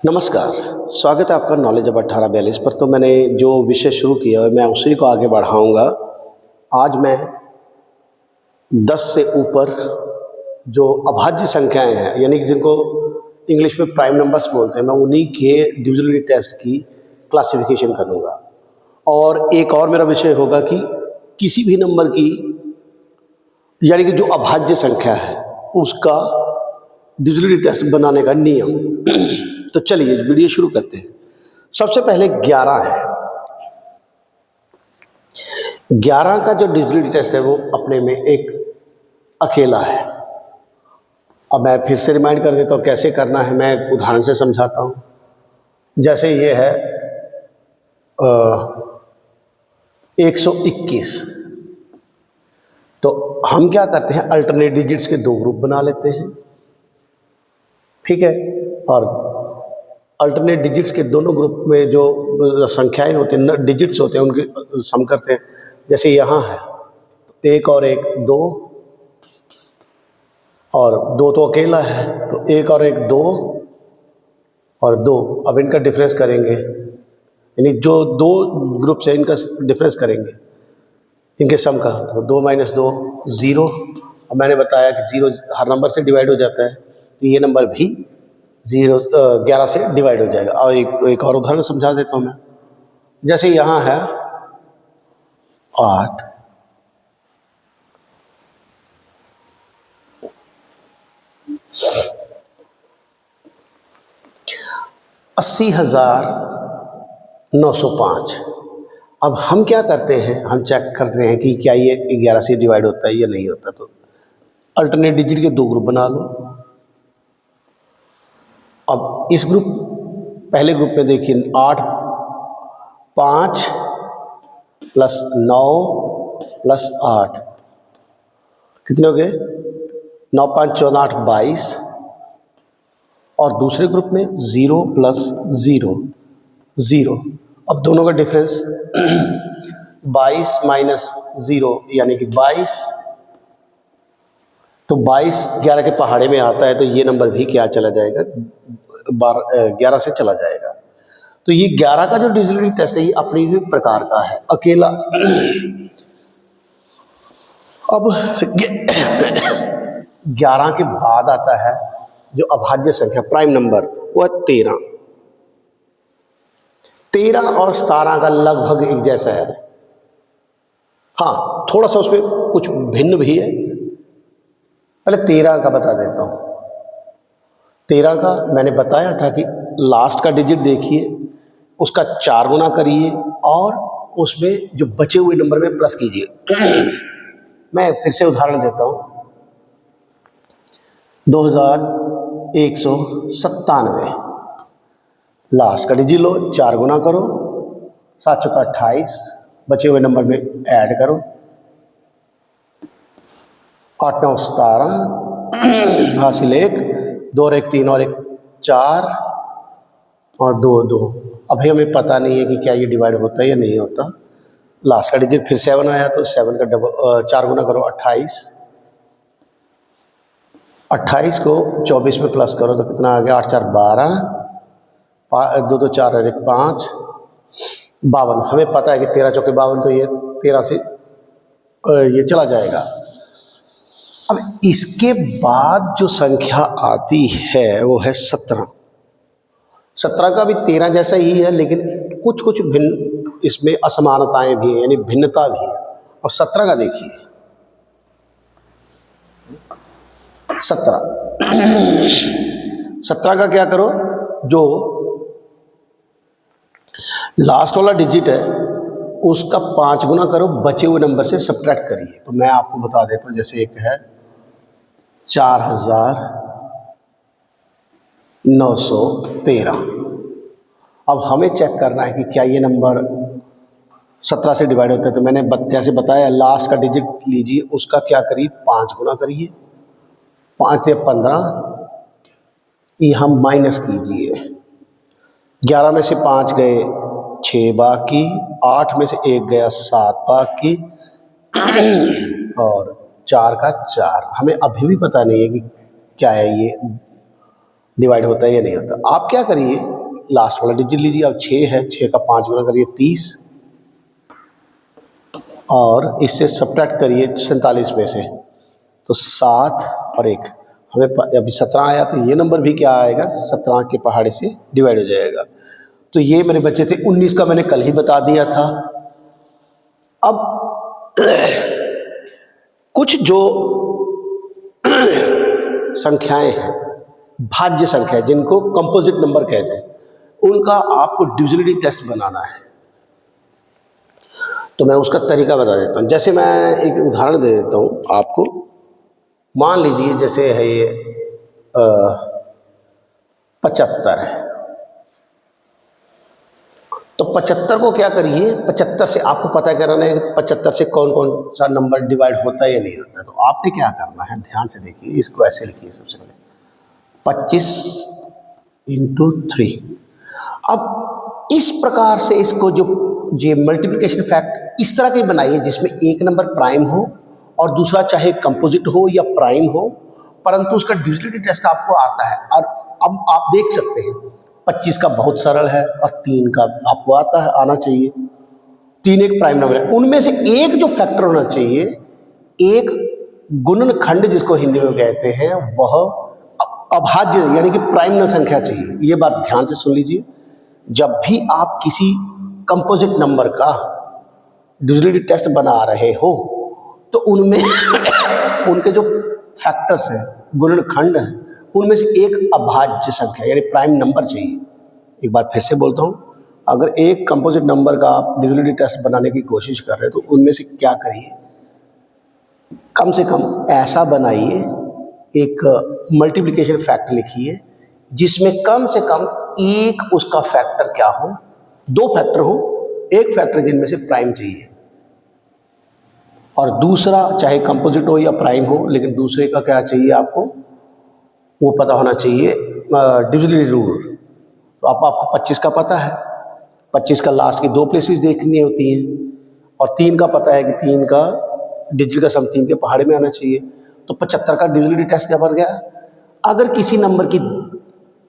नमस्कार, स्वागत है आपका नॉलेज अब 1842 पर। तो मैंने जो विषय शुरू किया है मैं उसी को आगे बढ़ाऊँगा। आज मैं 10 से ऊपर जो अभाज्य संख्याएँ हैं, यानी कि जिनको इंग्लिश में प्राइम नंबर्स बोलते हैं, मैं उन्हीं के डिविजिबिलिटी टेस्ट की क्लासिफिकेशन करूँगा। और एक और मेरा विषय होगा कि किसी भी नंबर की, यानी कि जो अभाज्य संख्या है, उसका डिविजिबिलिटी टेस्ट बनाने का नियम। तो चलिए वीडियो शुरू करते हैं। सबसे पहले 11 है। 11 का जो डिविजिबिलिटी टेस्ट है वो अपने में एक अकेला है। अब मैं फिर से रिमाइंड कर देता हूँ कैसे करना है, मैं एक उदाहरण से समझाता हूँ। जैसे ये है 121, तो हम क्या करते हैं, अल्टरनेट डिजिट्स के दो ग्रुप बना लेते हैं, ठीक है। और अल्टरनेट डिजिट्स के दोनों ग्रुप में जो संख्याएं होते हैं, डिजिट्स होते हैं, उनके सम करते हैं। जैसे यहाँ है तो एक और एक दो, और दो तो अकेला है तो एक और एक दो और दो। अब इनका डिफरेंस करेंगे, यानी जो दो ग्रुप से इनका डिफरेंस करेंगे, इनके सम का, तो 2 - 2 0। और मैंने बताया कि 0 हर नंबर से डिवाइड हो जाता है, तो ये नंबर भी 11 से डिवाइड हो जाएगा। और एक और उदाहरण समझा देता हूँ मैं। जैसे यहाँ है 8, $80,905। अब हम क्या करते हैं, हम चेक करते हैं कि क्या ये 11 से डिवाइड होता है या नहीं होता। तो अल्टरनेट डिजिट के दो ग्रुप बना लो। अब इस ग्रुप, पहले ग्रुप में देखिए 8 5 + 9 + 8 कितने हो गए, 9 5 14 8 22। और दूसरे ग्रुप में 0 + 0 0। अब दोनों का डिफरेंस 22 - 0 यानी कि 22। तो 22 11 के पहाड़े में आता है, तो ये नंबर भी क्या चला जाएगा, 11 से चला जाएगा। तो ये 11 का जो डिविजिबिलिटी टेस्ट है ये अपनी ही प्रकार का है, अकेला। अब 11 के बाद आता है जो अभाज्य संख्या प्राइम नंबर, वो है 13। 13 और 17 का लगभग एक जैसा है। हाँ, थोड़ा सा उसमें कुछ भिन्न भी है। पहले 13 का बता देता हूँ। 13 का मैंने बताया था कि लास्ट का डिजिट देखिए, उसका 4 गुना करिए और उसमें जो बचे हुए नंबर में प्लस कीजिए। मैं फिर से उदाहरण देता हूँ। 2197, लास्ट का डिजिट लो, 4 गुना करो, 7 चौका 28, बचे हुए नंबर में ऐड करो, 8 9 17, हासिल 1, 2 और 1 3 और 1 4 और 2 2। अभी हमें पता नहीं है कि क्या ये डिवाइड होता है या नहीं होता। लास्ट का डिजिट फिर 7 आया, तो 7 का डबल 4 गुना करो, 28। 28 को 24 में प्लस करो तो कितना आ गया, 8 4 12, 2 2 4 और 1 5, 52। हमें पता है कि 13 चौके 52, तो ये 13 से ये चला जाएगा। अब इसके बाद जो संख्या आती है वो है 17। 17 का भी 13 जैसा ही है, लेकिन कुछ कुछ भिन्न इसमें असमानताएं भी हैं, यानी भिन्नता भी है। और 17 का देखिए, 17 का क्या करो, जो लास्ट वाला डिजिट है उसका 5 गुना करो, बचे हुए नंबर से सब्ट्रैक्ट करिए। तो मैं आपको बता देता हूँ, जैसे एक है 4913। अब हमें चेक करना है कि क्या ये नंबर 17 से डिवाइड होता है। तो मैंने जैसे बताया, लास्ट का डिजिट लीजिए, उसका क्या करिए, 5 गुना करिए, 5 से 15, ये हम माइनस कीजिए। 11 में से 5 गए 6 बाकी, 8 में से 1 गया 7 बाकी, और 4 का 4। हमें अभी भी पता नहीं है कि क्या है ये डिवाइड होता है या नहीं होता। आप क्या करिए, लास्ट वाला डिजिट लीजिए। अब 6 है, 6 का 5 गुना करिए 30 और इससे सब्ट्रैक्ट करिए 47 में से, तो 7 और 1, हमें अभी 17 आया, तो ये नंबर भी क्या आएगा, 17 के पहाड़े से डिवाइड हो जाएगा। तो ये मेरे बच्चे थे। 19 का मैंने कल ही बता दिया था। अब कुछ जो संख्याएं हैं, भाज्य संख्या जिनको कंपोजिट नंबर कहते हैं, उनका आपको डिविजिबिलिटी टेस्ट बनाना है। तो मैं उसका तरीका बता देता हूँ। जैसे मैं एक उदाहरण दे देता हूँ आपको। मान लीजिए जैसे है ये 75 है, तो 75 को क्या करिए, 75 से आपको पता करना है कि 75 से कौन कौन सा नंबर डिवाइड होता है या नहीं होता है। तो आपने क्या करना है, ध्यान से देखिए, इसको ऐसे लिखिए। सबसे पहले 25 इंटू 3। अब इस प्रकार से इसको जो ये मल्टीप्लिकेशन फैक्ट इस तरह के बनाइए जिसमें एक नंबर प्राइम हो और दूसरा चाहे कंपोजिट हो या प्राइम हो, परंतु उसका डिविजिबिलिटी टेस्ट आपको आता है। और अब आप देख सकते हैं 25 का बहुत सरल है और 3 का आपको आता है, आना चाहिए। 3 एक प्राइम नंबर है, उनमें से एक जो फैक्टर होना चाहिए, एक गुणनखंड जिसको हिंदी में कहते हैं, वह अभाज्य यानी कि प्राइम नंबर संख्या चाहिए। ये बात ध्यान से सुन लीजिए। जब भी आप किसी कंपोजिट नंबर का डिविजिबिलिटी टेस्ट बना रहे हो, तो उनमें उनके जो फैक्टर्स हैं, गुणनखंड हैं, उनमें से एक अभाज्य संख्या यानी प्राइम नंबर चाहिए। एक बार फिर से बोलता हूँ, अगर एक कंपोजिट नंबर का आप डिविजिबिलिटी टेस्ट बनाने की कोशिश कर रहे हैं, तो उनमें से क्या करिए, कम से कम ऐसा बनाइए, एक मल्टीप्लिकेशन फैक्टर लिखिए जिसमें कम से कम एक उसका फैक्टर क्या हो, 2 फैक्टर हो, एक फैक्टर जिनमें से प्राइम चाहिए और दूसरा चाहे कंपोजिट हो या प्राइम हो, लेकिन दूसरे का क्या चाहिए आपको, वो पता होना चाहिए डिविजिबिलिटी रूल। तो आपको 25 का पता है, 25 का लास्ट की 2 प्लेसेस देखनी होती हैं, और 3 का पता है कि 3 का डिजिट का सम 3 के पहाड़े में आना चाहिए। तो 75 का डिविजिबिलिटी टेस्ट क्या बन गया, अगर किसी नंबर की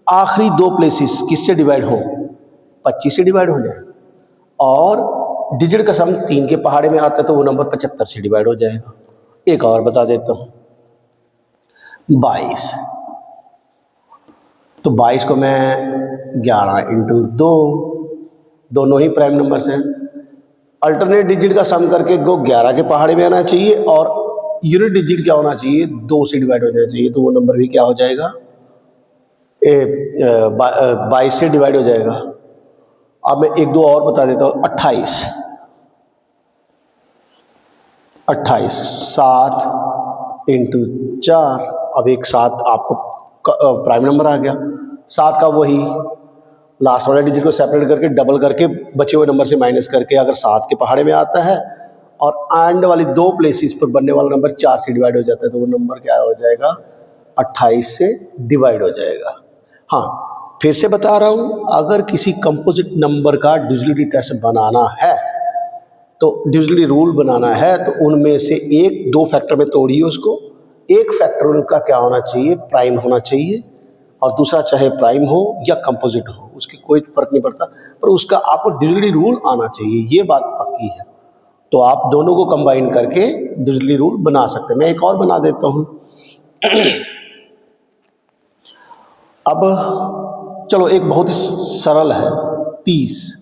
आखिरी 2 प्लेसेस किससे डिवाइड हो, 25 से डिवाइड हो जाए, और डिजिट का सम 3 के पहाड़े में आता है, तो वो नंबर 75 से डिवाइड हो जाएगा। एक और बता देता हूँ, 22। तो 22 को मैं 11 इंटू 2, दोनों ही प्राइम नंबर्स हैं, अल्टरनेट डिजिट का सम करके वो 11 के पहाड़े में आना चाहिए और यूनिट डिजिट क्या होना चाहिए, 2 से डिवाइड हो जाना चाहिए। तो वो नंबर भी क्या हो जाएगा, 22 से डिवाइड हो जाएगा। अब मैं 1-2 और बता देता हूँ। 28, 7 इंटू 4। अब एक 7 आपको प्राइम नंबर आ गया। 7 का वही लास्ट वाला डिजिट को सेपरेट करके डबल करके बचे हुए नंबर से माइनस करके अगर 7 के पहाड़े में आता है और एंड वाली 2 प्लेसेस पर बनने वाला नंबर 4 से डिवाइड हो जाता है, तो वो नंबर क्या हो जाएगा, 28 से डिवाइड हो जाएगा। हाँ, फिर से बता रहा हूँ, अगर किसी कंपोजिट नंबर का डिविजिबिलिटी टेस्ट बनाना है, तो डिविजिबिलिटी रूल बनाना है, तो उनमें से 1-2 फैक्टर में तोड़िए उसको। एक फैक्टर उनका क्या होना चाहिए, प्राइम होना चाहिए, और दूसरा चाहे प्राइम हो या कंपोजिट हो, उसकी कोई फर्क नहीं पड़ता, पर उसका आपको डिविजिबिलिटी रूल आना चाहिए, ये बात पक्की है। तो आप दोनों को कंबाइन करके डिविजिबिलिटी रूल बना सकते हैं। मैं एक और बना देता हूँ। अब चलो, एक बहुत ही सरल है, 30।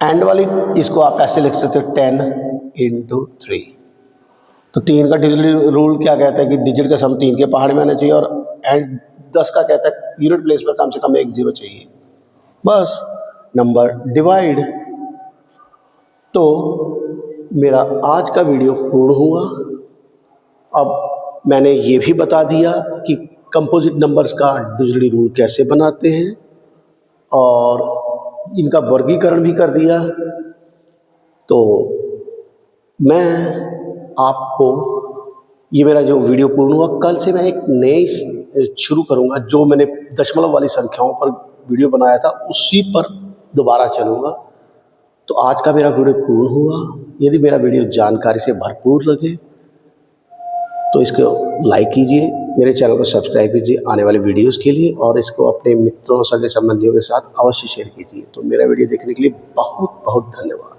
एंड वाली इसको आप ऐसे लिख सकते हो, 10 इंटू 3। तो 3 का डिविजिबिलिटी रूल क्या कहता है कि डिजिट का सम 3 के पहाड़ में आना चाहिए, और एंड 10 का कहता है यूनिट प्लेस पर कम से कम 1 0 चाहिए, बस नंबर डिवाइड। तो मेरा आज का वीडियो पूर्ण हुआ। अब मैंने ये भी बता दिया कि कंपोजिट नंबर्स का डिविजिबिलिटी रूल कैसे बनाते हैं, और इनका वर्गीकरण भी कर दिया। तो मैं आपको, ये मेरा जो वीडियो पूर्ण हुआ, कल से मैं एक नई शुरू करूँगा, जो मैंने दशमलव वाली संख्याओं पर वीडियो बनाया था उसी पर दोबारा चलूँगा। तो आज का मेरा वीडियो पूर्ण हुआ। यदि मेरा वीडियो जानकारी से भरपूर लगे तो इसको लाइक कीजिए, मेरे चैनल को सब्सक्राइब कीजिए आने वाले वीडियोस के लिए, और इसको अपने मित्रों सगे संबंधियों के साथ अवश्य शेयर कीजिए। तो मेरा वीडियो देखने के लिए बहुत बहुत धन्यवाद।